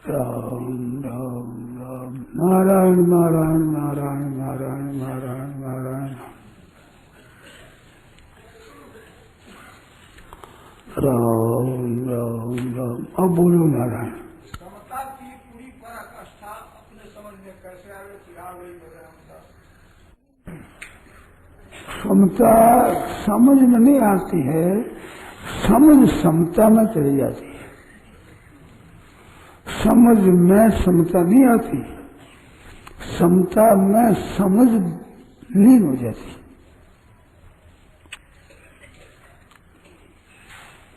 राम राम राम नारायण नारायण नारायण नारायण नारायण नारायण राम राम राम। अब बोलो नारायण। समता की पूरी पराकाष्ठा अपने समझ में कैसे आवे समता समझ में नहीं आती है, समझ समता में चली जाती है। समझ में समता नहीं आती, समता में समझ लीन हो जाती।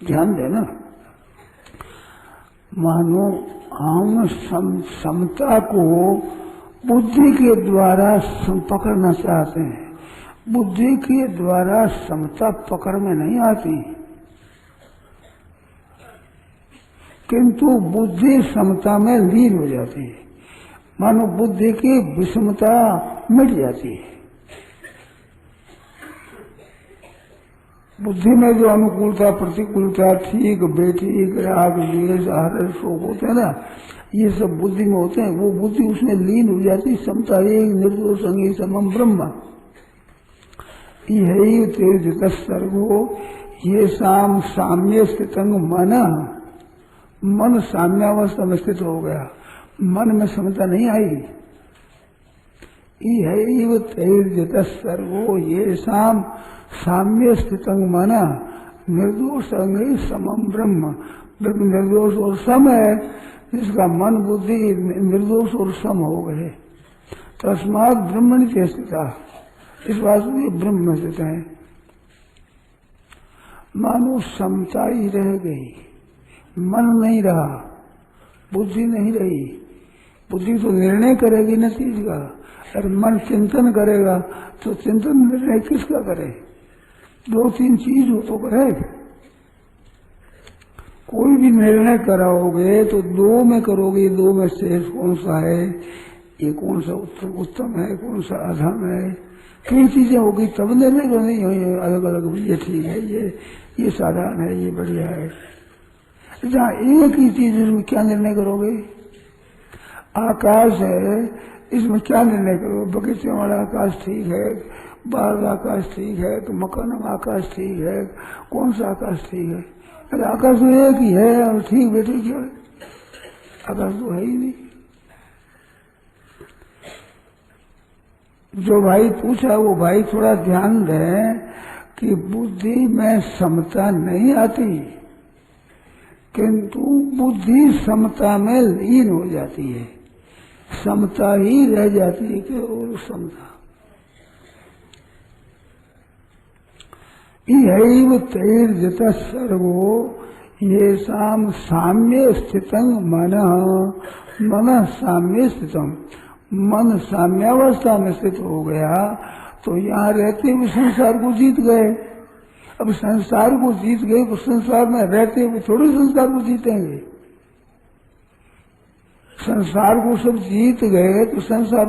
ध्यान देना, मानो हम समता को बुद्धि के द्वारा पकड़ना चाहते हैं, बुद्धि के द्वारा समता पकड़ में नहीं आती, किंतु बुद्धि समता में लीन हो जाती है। मानो बुद्धि की विषमता मिट जाती है। बुद्धि में जो अनुकूलता प्रतिकूलता ठीक बेठीक राग द्वेष हर्ष शोक होते हैं ना, ये सब बुद्धि में होते हैं, वो बुद्धि उसमें लीन हो जाती। समता एक निर्दोष अंगी समम ब्रह्म यही तेज सर्गो ये शाम साम्य स्थितंग मन। मन साम्यावस्था में स्थित हो गया, मन में समता नहीं आई। यही तेज सर्गो ये शाम साम्य स्थितंग मन निर्दोष अंगी समम ब्रह्म। ब्रह्म निर्दोष और सम है, जिसका मन बुद्धि निर्दोष और सम हो गए। तस्मात् ब्रह्मण चेष्टिता, इस वास्तव ब्रह्म में स्थित है। मानो समता ही रह गई, मन नहीं रहा, बुद्धि नहीं रही। बुद्धि तो निर्णय करेगी न चीज का, और मन चिंतन करेगा तो चिंतन निर्णय किसका करे? दो तीन चीज हो तो करे। कोई भी निर्णय कराओगे तो दो में करोगे, दो में शेष कौन सा है, ये कौन सा उत्तम है, कौन सा अधम है, कई चीजें होगी तब निर्णय तो नहीं हुई अलग अलग। ये ठीक है, ये साधारण है, ये बढ़िया है। जहाँ एक ही चीज इसमें क्या निर्णय करोगे? आकाश है, इसमें क्या निर्णय करोगे? बगीचे वाला आकाश ठीक है, बाहर का आकाश ठीक है, तो मकान में आकाश ठीक है, कौन सा आकाश ठीक है? अरे आकाश तो एक ही है और ठीक बेटे क्या है? आकाश तो है ही नहीं। जो भाई पूछा वो भाई थोड़ा ध्यान दें कि बुद्धि में समता नहीं आती, किंतु बुद्धि समता में लीन हो जाती है। समता ही रह जाती है केवल समता। यही तैर्जत सर्वो ये शाम साम्य स्थितं मन। मन साम्य स्थितम, मन साम्यावस्था में स्थित हो गया तो यहाँ रहते हुए संसार को जीत गए। अब संसार को जीत गए तो संसार में रहते हुए थोड़े संसार को जीतेंगे। संसार को सब जीत गए तो संसार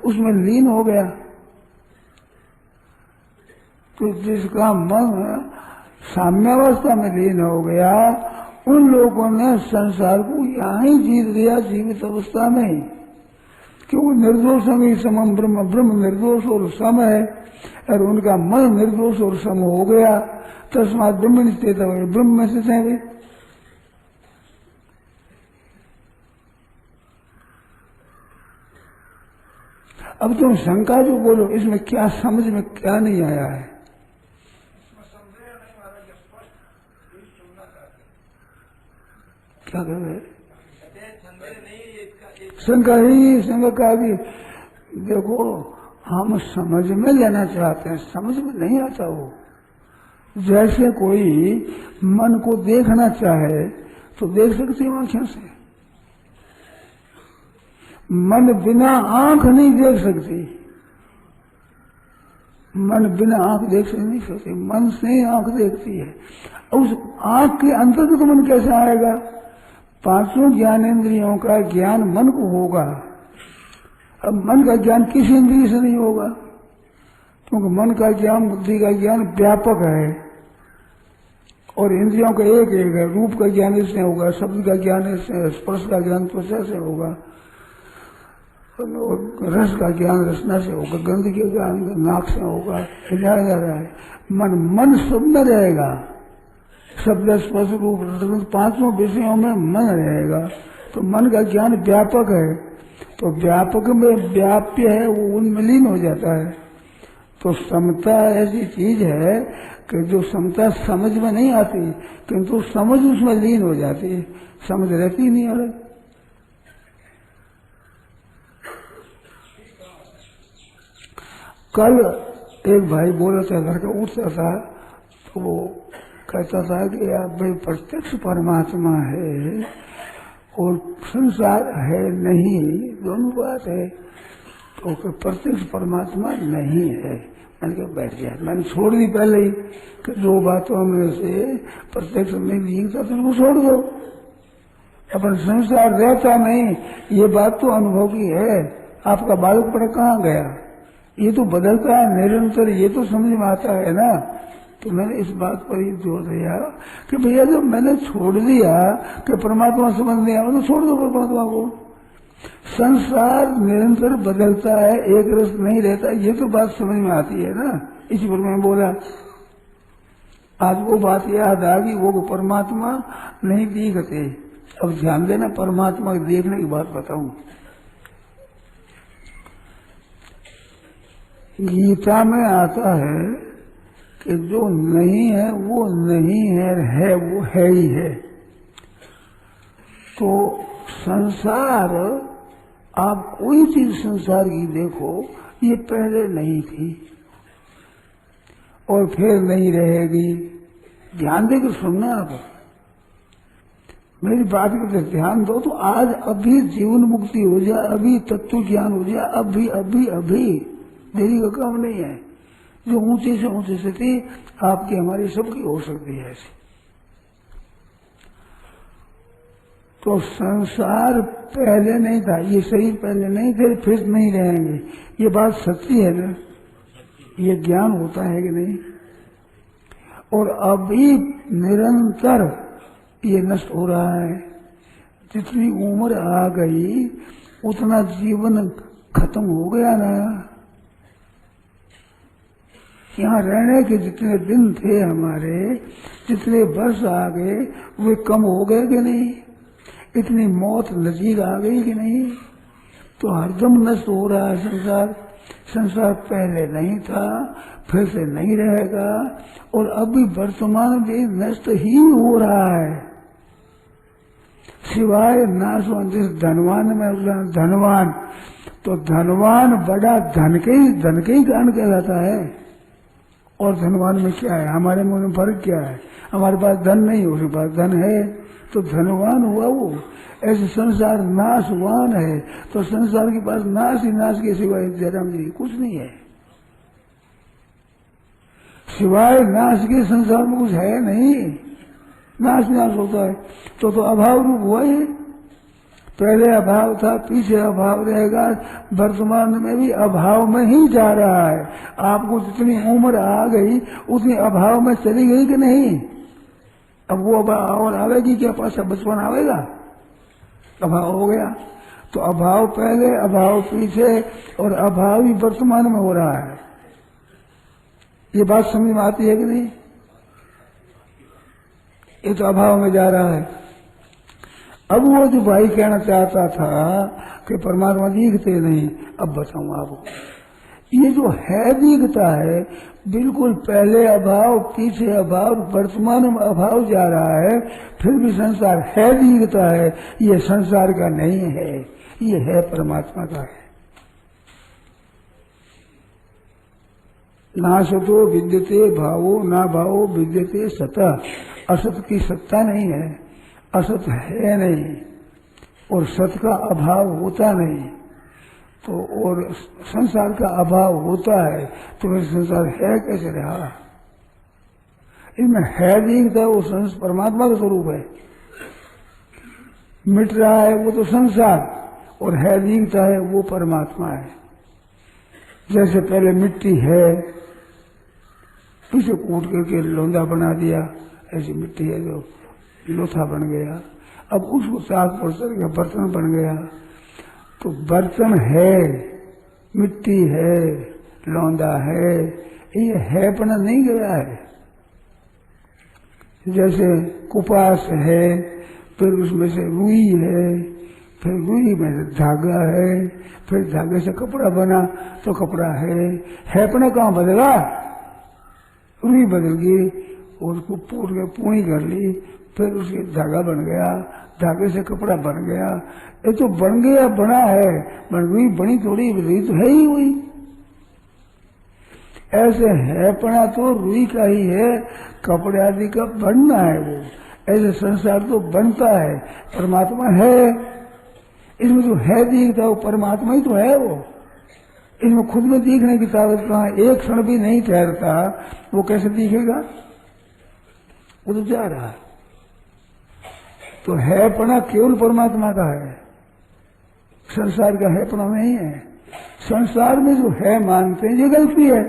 उसमें लीन हो गया। तो जिसका मन साम्यावस्था में लीन हो गया, उन लोगों ने संसार को यहाँ ही जीत लिया जीवित अवस्था में, क्योंकि निर्दोष में समम ब्रह्म, ब्रह्म निर्दोष और सम है, और उनका मन निर्दोष और सम हो गया। तस्मात् ब्रह्मणि स्थित है, ब्रह्म में स्थित है वे। अब तुम शंका जो बोलो, इसमें क्या समझ में क्या नहीं आया है? क्या कर रहे? शंका ही शंका का भी देखो, हम समझ में लेना चाहते हैं, समझ में नहीं आता वो। जैसे कोई मन को देखना चाहे तो देख सकते हैं आंखों से, मन बिना आंख नहीं देख सकती। मन बिना आंख देख नहीं सकती, मन से ही आंख देखती है। उस आंख के अंतर्गत मन कैसे आएगा? पांचों ज्ञानेंद्रियों का ज्ञान मन को होगा। अब मन का ज्ञान किसी इंद्रिय से नहीं होगा, क्योंकि मन का ज्ञान बुद्धि का ज्ञान व्यापक है और इंद्रियों का एक एक है। रूप का ज्ञान इससे होगा, शब्द का ज्ञान इससे, स्पर्श का ज्ञान त्वचा से होगा, और रस का ज्ञान रसना से होगा, गंध के ज्ञान नाक से होगा। हिलाया जा रहा है। मन सब में रहेगा। शब्द स्पर्श रूप रस पांचों विषयों में मन रहेगा। तो मन का ज्ञान व्यापक है, तो व्यापक में व्याप्य है, वो उनमें लीन हो जाता है। तो समता ऐसी चीज है कि जो समता समझ में नहीं आती, किंतु समझ उसमें लीन हो जाती है, समझ रहती नहीं है। कल एक भाई बोल रहा था, घर का उठता था, तो वो कहता था कि आप भाई प्रत्यक्ष परमात्मा है और संसार है नहीं, दोनों बात है। तो प्रत्यक्ष परमात्मा नहीं है। मैंने कहा बैठ गया, मैंने छोड़ दी पहले ही कि दो बातों में से प्रत्यक्ष में लीनता तो उनको छोड़ दो। अपन संसार रहता नहीं, ये बात तो अनुभव की है। आपका बालक पड़ा कहाँ गया, ये तो बदलता है निरंतर, ये तो समझ में आता है ना। तो मैंने इस बात पर ही जोर दिया कि भैया जब मैंने छोड़ दिया कि परमात्मा समझ नहीं आया, तो छोड़ दो परमात्मा को। संसार निरंतर बदलता है, एक रस नहीं रहता, ये तो बात समझ में आती है ना। इसी पर मैं बोला, आज वो बात याद आ गई, वो परमात्मा नहीं दिखते। अब ध्यान देना, परमात्मा को देखने की बात बताऊं। गीता में आता है कि जो नहीं है वो नहीं है वो है ही है। तो संसार, आप कोई चीज संसार की देखो, ये पहले नहीं थी और फिर नहीं रहेगी। ध्यान देकर सुनना, आप मेरी बात को ध्यान दो। तो आज अभी जीवन मुक्ति हो जाए, अभी तत्व ज्ञान हो जाए, अभी अभी अभी, देरी का काम नहीं है। जो ऊंचे से ऊंची स्थिति आपकी हमारी सबकी हो सकती है ऐसी। तो संसार पहले नहीं था, ये शरीर पहले नहीं थे, फिर नहीं रहेंगे। ये बात सच्ची है ना, ये ज्ञान होता है कि नहीं। और अभी निरंतर ये नष्ट हो रहा है। जितनी उम्र आ गई उतना जीवन खत्म हो गया ना। यहाँ रहने के जितने दिन थे हमारे, जितने वर्ष आ गए, वे कम हो गए कि नहीं। इतनी मौत नजीक आ गई कि नहीं। तो हरदम नष्ट हो रहा है संसार। संसार पहले नहीं था, फिर से नहीं रहेगा, और अभी वर्तमान में नष्ट ही हो रहा है। सिवाय नाशवान, जिस धनवान में धनवान, तो धनवान बड़ा धन के ही कारण कहलाता है। और धनवान में क्या है, हमारे मुंह में फर्क क्या है। हमारे पास धन नहीं, उसके पास धन है, तो धनवान हुआ वो। ऐसे संसार नाशवान है, तो संसार के पास नाश ही नाश के सिवाय जयराम जी कुछ नहीं है। सिवाय नाश के संसार में कुछ है नहीं। नाश होता है तो अभाव रूप हुआ ही। पहले अभाव था, पीछे अभाव रहेगा, वर्तमान में भी अभाव में ही जा रहा है। आपको जितनी उम्र आ गई उतनी अभाव में चली गई कि नहीं। अब वो अभाव और आवेगी क्या, पाछा बचपन आवेगा। अभाव हो गया, तो अभाव पहले, अभाव पीछे, और अभाव ही वर्तमान में हो रहा है। ये बात समझ में आती है कि नहीं। ये तो अभाव में जा रहा है। अब वो जो भाई कहना चाहता था कि परमात्मा दिखते नहीं, अब बताऊं आपको, ये जो है दिखता है, बिल्कुल पहले अभाव, पीछे अभाव, वर्तमान में अभाव जा रहा है, फिर भी संसार है दिखता है। ये संसार का नहीं है, ये है परमात्मा का है। ना सतो विद्यते भावो, ना भावो विद्यते सता। असत की सत्ता नहीं है, असत है नहीं, और सत का अभाव होता नहीं। तो और संसार का अभाव होता है, तो वह संसार है कैसे रहा। इनमें है दिखता है, वो परमात्मा का स्वरूप है। मिट रहा है वो तो संसार, और है दिखता है वो परमात्मा है। जैसे पहले मिट्टी है, पीछे कूट करके लोंदा बना दिया, ऐसी मिट्टी है जो लोथा बन गया। अब उसको साफ पर चल गया, बर्तन बन गया। तो बर्तन है, मिट्टी है, लौंदा है, ये हैपना नहीं गया है। जैसे कुपास है, फिर उसमें से रुई है, फिर रुई में से धागा है, फिर धागे से कपड़ा बना तो कपड़ा हैपना कहाँ बदला? रुई बदल गई, उसको पूर के पूरी कर ली, फिर उसके धागा बन गया, धागे से कपड़ा बन गया। ये तो बन गया, बना है, रुई बनी थोड़ी, रुई तो है ही हुई। ऐसे हैपना तो रुई का ही है, कपड़े आदि का बनना है वो। ऐसे संसार तो बनता है, परमात्मा है। इसमें जो है दिखता है वो परमात्मा ही तो है। वो इसमें खुद में दिखने की ताकत कहाँ? एक क्षण भी नहीं ठहरता, वो कैसे दिखेगा? वो तो जा रहा है। तो हैपना केवल परमात्मा का है, संसार का हैपना नहीं है। संसार में जो है मानते हैं ये गलती है।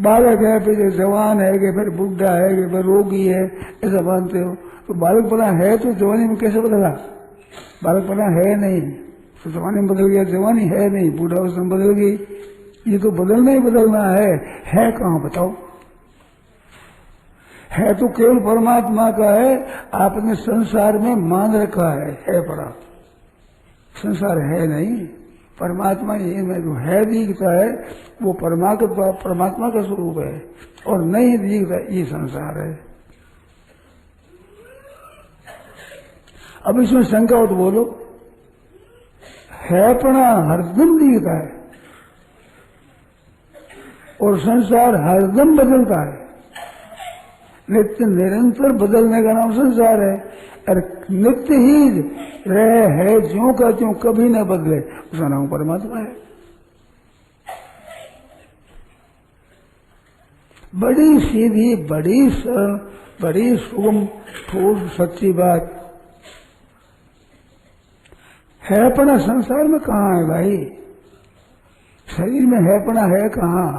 बालक है, फिर जवान है, कि फिर बुढ़ा है, कि फिर रोगी है, ऐसा मानते हो। तो बालकपना है तो जवानी में कैसे बदला? बालकपना है नहीं तो जवानी में बदल गया, जवानी है नहीं, बूढ़ा उसमें बदल गई। ये तो बदलना ही बदलना है कहाँ बताओ? है तो केवल परमात्मा का है, आपने संसार में मान रखा है पड़ा। संसार है नहीं, परमात्मा ये में जो है दिखता है वो परमात्मा का स्वरूप है, और नहीं दिखता ये संसार है। अब इसमें शंका हो तो बोलो, हैपना हरदम दिखता है और संसार हरदम बदलता है। नित्य निरंतर बदलने का नाम संसार है, और नित्य ही रहे है ज्यों का त्यों, कभी न बदले, उसका नाम परमात्मा है। बड़ी सीधी, बड़ी सरल, बड़ी सुगम, ठोस सच्ची बात। हैपना संसार में कहाँ है भाई? शरीर में हैपना है कहाँ?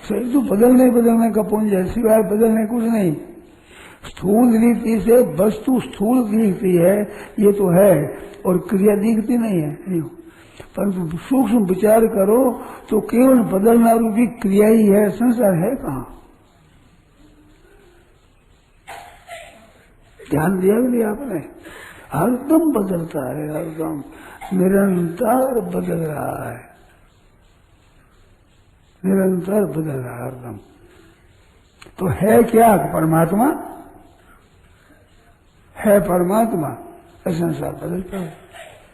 शरीर तो बदलने का पुंज है, सिवाय बदलने कुछ नहीं। स्थूल रीति से वस्तु स्थूल दिखती है, ये तो है, और क्रिया दिखती नहीं है। परंतु सूक्ष्म विचार करो तो केवल बदलना रूपी क्रिया ही है, संसार है कहाँ? ध्यान दिया भी नहीं आपने? हरदम बदलता है, हरदम निरंतर बदल रहा है, निरंतर बदल रहा है हरदम। तो है क्या? परमात्मा है, परमात्मा। संसार बदलता है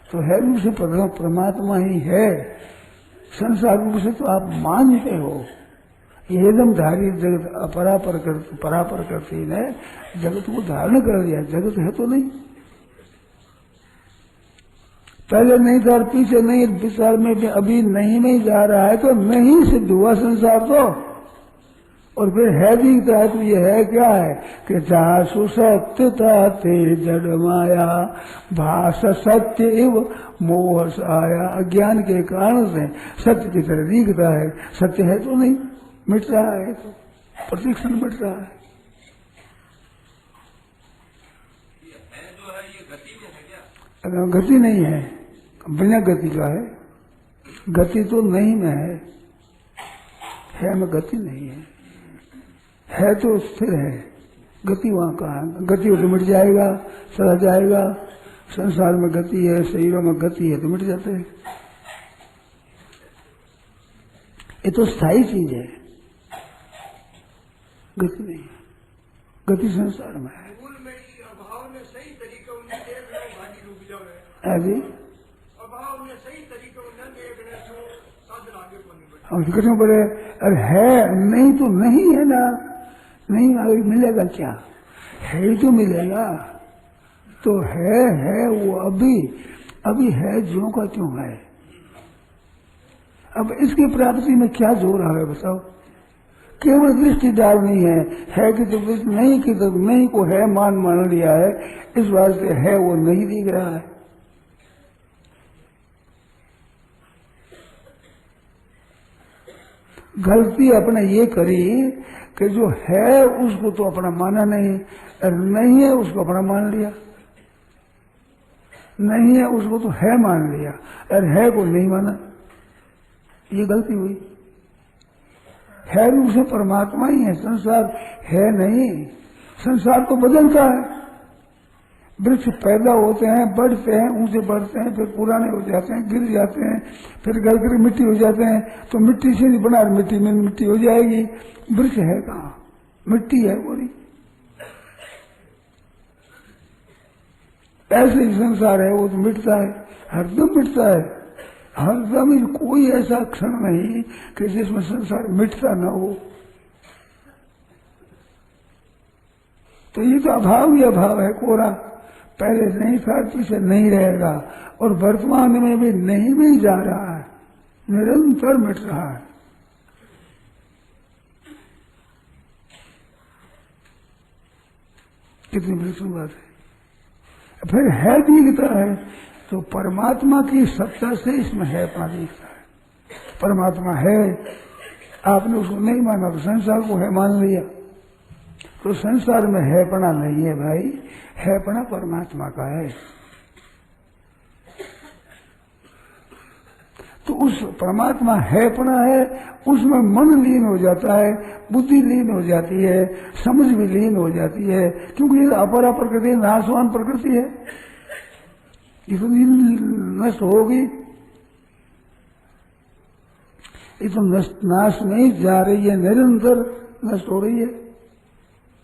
तो है रूप से परमात्मा ही है। संसार रूप से तो आप मानते हो, एकदम धारी जगत परापर करती है, जगत को धारण कर दिया। जगत है तो नहीं, पहले नहीं था और पीछे नहीं, विचार में भी अभी नहीं जा रहा है, तो नहीं सिद्ध हुआ संसार तो। और फिर है दिखता है तो ये है क्या है कि जासु सत्यता ते जड़ माया भाष सत्य इव मोह आया। अज्ञान के कारण से सत्य की तरह दिखता है, सत्य है तो नहीं, मिट रहा है, तो प्रतिक्षण मिट रहा है। गति नहीं है, बिना गति का है। गति तो नहीं में है में गति नहीं है तो स्थिर है। गति वहां कहाँ है? गति हो तो मिट जाएगा, चला जाएगा। संसार में गति है, शरीरों में गति है तो मिट जाते हैं। ये तो स्थायी चीज है, गति नहीं है। गति संसार में है। और कितने बड़े, अरे है नहीं तो नहीं है ना, नहीं आगे मिलेगा क्या? है ही तो मिलेगा। तो है वो अभी है ज्यों का त्यों है। अब इसकी प्राप्ति में क्या जोर है बताओ? केवल दृष्टि डालनी है कि तो नहीं कि तो नहीं को है मान लिया है, इस बात से है वो नहीं दिख रहा है। गलती अपने ये करी कि जो है उसको तो अपना माना नहीं, और नहीं है उसको अपना मान लिया, नहीं है उसको तो है मान लिया, और है को नहीं माना। ये गलती हुई। है रूप से परमात्मा ही है, संसार है नहीं। संसार तो बदलता है। वृक्ष पैदा होते हैं, बढ़ते हैं, ऊंचे बढ़ते हैं, फिर पुराने हो जाते हैं, गिर जाते हैं, फिर गल कर मिट्टी हो जाते हैं। तो मिट्टी से नहीं बना, मिट्टी में मिट्टी हो जाएगी। वृक्ष है कहाँ? मिट्टी है पूरी। ऐसे ही संसार है, वो तो मिटता है, हरदम मिटता है। हरदम ही कोई ऐसा क्षण नहीं कि जिसमें संसार मिटता न हो। तो ये तो अभाव ही अभाव है कोरा। पहले नहीं था, पीछे नहीं रहेगा, और वर्तमान में भी नहीं भी जा रहा है, निरंतर मिट रहा है। कितनी बड़ी बात है। फिर है दिखता है, तो परमात्मा की सत्ता से इसमें है पा दिखता है। परमात्मा है, आपने उसको नहीं माना तो संसार को है मान लिया। तो संसार में है पना नहीं है भाई, है पना परमात्मा का है। तो उस परमात्मा है पना है, उसमें मन लीन हो जाता है, बुद्धि लीन हो जाती है, समझ भी लीन हो जाती है। क्योंकि ये अपरा प्रकृति नाशवान प्रकृति है, ये तो नष्ट होगी, ये तो नाश नहीं जा रही है, निरंतर नष्ट हो रही है।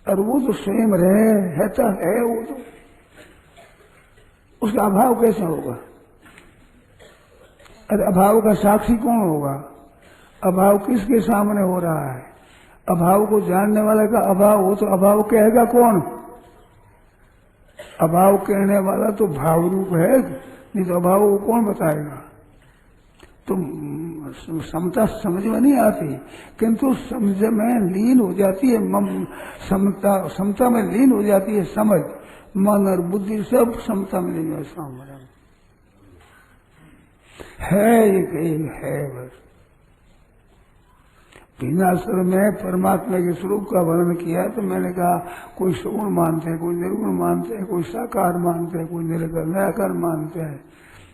और वो तो स्वयं है तो है, वो तो उसका अभाव कैसा होगा? अरे अभाव का साक्षी कौन होगा? अभाव किसके सामने हो रहा है? अभाव को जानने वाले का अभाव हो तो अभाव कहेगा कौन? अभाव कहने वाला तो भाव रूप है, नहीं तो अभाव को कौन बताएगा? तो समता समझ में नहीं आती, किंतु समझ में लीन हो जाती है। समता में लीन हो जाती है समझ, मन और बुद्धि सब समता में लीन है। एक है बस। विनाशर में परमात्मा के स्वरूप का वर्णन किया तो मैंने कहा कोई सगुण मानते हैं, कोई निर्गुण मानते हैं, कोई साकार मानते हैं, कोई निराकार मानते हैं।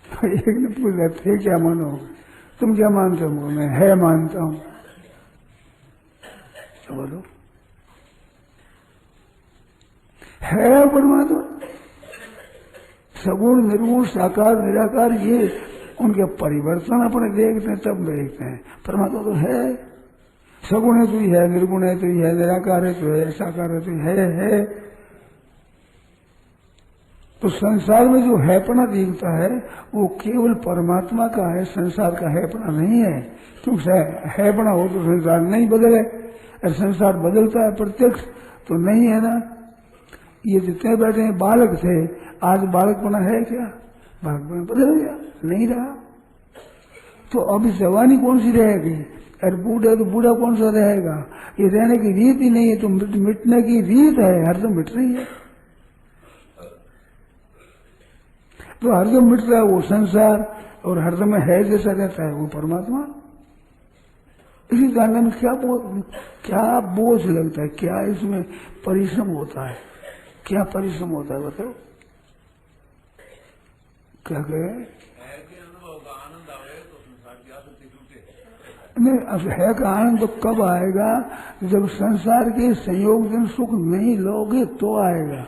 तो एक ने पूछा थे क्या मानोगे, तुम क्या मानते हो? मैं है मानता हूं। तो बोलो है परमात्मा। सगुण निर्गुण साकार निराकार ये उनके परिवर्तन अपने देखते हैं, तब देखते हैं। परमात्मा तो है, सगुण है तो ही है, निर्गुण है तो ही है, निराकार है तो है, साकार है तो है। तो संसार में जो हैपना दिखता है वो केवल परमात्मा का है, संसार का हैपना नहीं है। क्योंकि हैपना हो तो संसार नहीं बदले, और संसार बदलता है प्रत्यक्ष तो नहीं है ना। ये जितने बैठे हैं बालक थे, आज बालकपना है क्या? बालकपना बदल गया, नहीं रहा। तो अब जवानी कौन सी रहेगी? और बूढ़ा तो बूढ़ा कौन सा रहेगा? ये रहने की रीत ही नहीं है, तो मिटने की रीत है, हरदम मिट रही है। तो हरदम मिट रहा है वो संसार, और हरदम है जैसा रहता है वो परमात्मा। इसी जानने में क्या बोझ लगता है, क्या इसमें परिश्रम होता है, क्या परिश्रम होता है बताओ? क्या कहे? नहीं, है का आनंद तो कब आएगा? जब संसार के संयोग दिन सुख नहीं लोगे तो आएगा।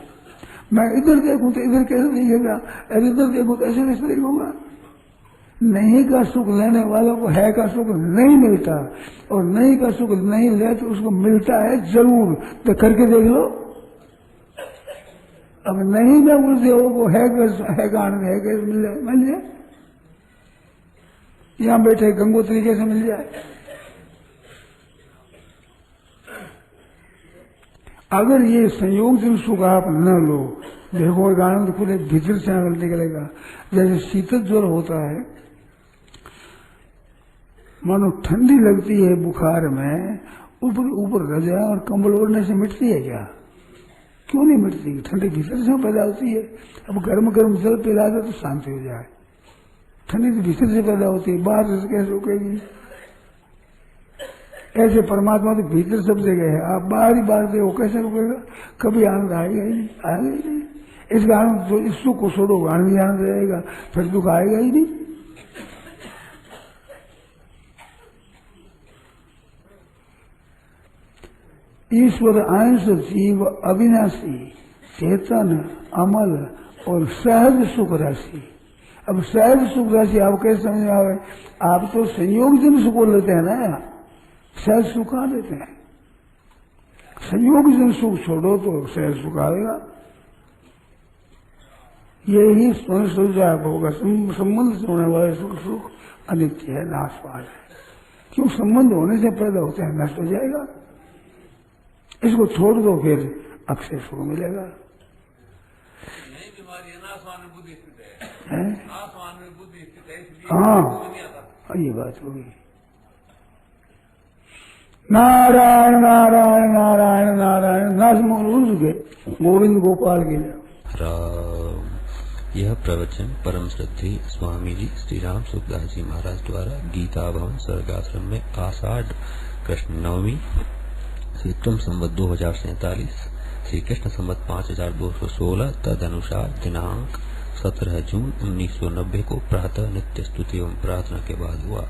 मैं इधर देखूं तो इधर कैसे दिखेगा, और इधर देखूं तो ऐसे कैसे देखूंगा? नहीं का सुख लेने वालों को है का सुख नहीं मिलता, और नहीं का सुख नहीं ले तो उसको मिलता है जरूर। तो करके देख लो। अब नहीं में उलझे हो वो है का आनंद है कैसे मिल जाए? यहां बैठे गंगोत्री कैसे मिल जाए? अगर ये संयोग से सुख आप न लो, देखो आनंद खुद भीतर से आनंद निकलेगा। जैसे शीतल ज्वर होता है, मानो ठंडी लगती है बुखार में, ऊपर ऊपर रजाई और कंबल ओढ़ने से मिटती है क्या? क्यों नहीं मिटती? ठंडी भीतर से पैदा होती है। अब गर्म गर्म जल पिला दे तो शांति हो जाए। ठंडी तो भीतर से पैदा होती है, बाहर से कैसे रुकेगी? ऐसे परमात्मा तो भीतर सब जगह है, आप बाहर ही बाहर से वो कैसे रुकेगा? कभी आनंद आएगा ही नहीं, आएगा ही नहीं। इस आनंद तो इस सुख को छोड़ो, आनंद ही आनंद रहेगा, फिर दुख आएगा ही नहीं। ईश्वर अंश जीव अविनाशी चेतन अमल और सहज सुख राशि। अब सहज सुख राशि आप कैसे समझ में आवे? आप तो संयोग जन सुख लेते हैं ना, सहज सुख कहाँ देते हैं? संयोग जन सुख छोड़ो तो सहज सुख आएगा। यही स्वयं होगा। संबंध से होने वाले सुख सुख अनित्य है, नाशवान है। क्यों? संबंध होने से पैदा होता है, नष्ट हो जाएगा। इसको छोड़ दो, फिर अक्षय सुख मिलेगा। नहीं, बीमारी है ना, आसमान में बुद्धि स्थित है? आसमान में बुद्धि स्थित है, इसलिए हाँ, ये बात होगी। नारायण नारायण नारायण नारायण नाथ के गोविंद गोपाल के राम। यह प्रवचन परम श्रद्धेय स्वामी जी श्री राम सुखदास जी महाराज द्वारा गीता भवन स्वर्गाश्रम में आषाढ़ कृष्ण नवमी श्री विक्रम संवत 2047 श्री कृष्ण संवत 5216 तदनुसार दिनांक 17 जून 1990 को प्रातः नित्य स्तुति एवं प्रार्थना के बाद हुआ।